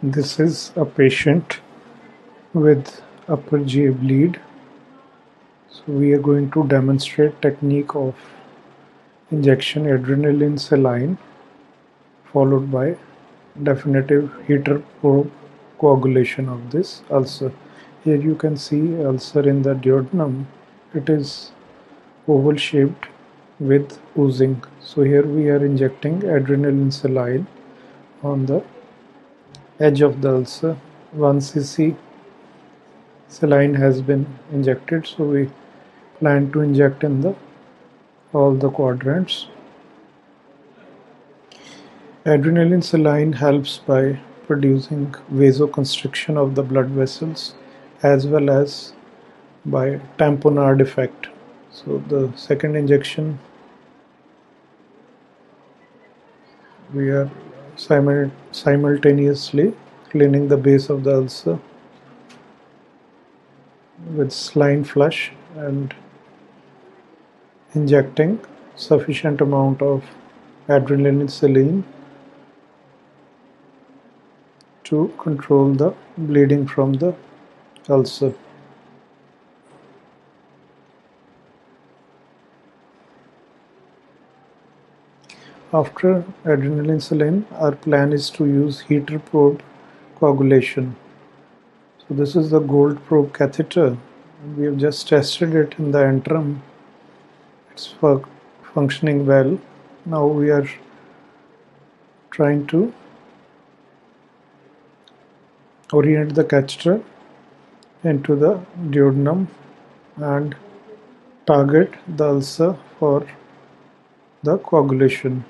This is a patient with upper GA bleed. So we are going to demonstrate technique of injection adrenaline saline followed by definitive heater probe coagulation of this ulcer. Here you can see ulcer in the duodenum. It is oval shaped with oozing. So here we are injecting adrenaline saline on the edge of the ulcer. 1 cc saline has been injected, so we plan to inject in the all the quadrants. Adrenaline saline helps by producing vasoconstriction of the blood vessels as well as by tamponade effect. So the second injection, we are simultaneously cleaning the base of the ulcer with saline flush and injecting sufficient amount of adrenaline saline to control the bleeding from the ulcer. After adrenaline saline, our plan is to use heater probe coagulation. So this is the gold probe catheter. We have just tested it in the interim. It's functioning well. Now we are trying to orient the catheter into the duodenum and target the ulcer for the coagulation.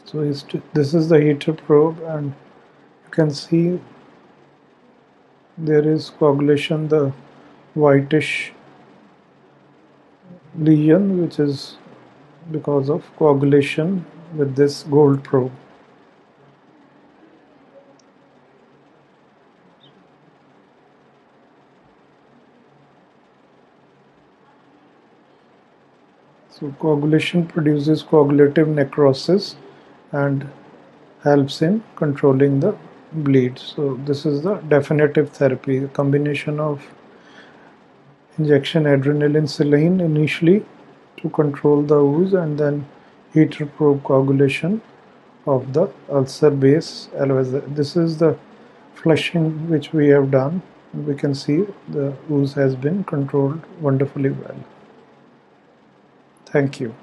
So this is the heater probe, and you can see there is coagulation, the whitish lesion, which is because of coagulation with this gold probe. So coagulation produces coagulative necrosis and helps in controlling the bleed. So this is the definitive therapy, a combination of injection adrenaline saline initially to control the ooze and then heater probe coagulation of the ulcer base. This is the flushing which we have done. We can see the ooze has been controlled wonderfully well. Thank you.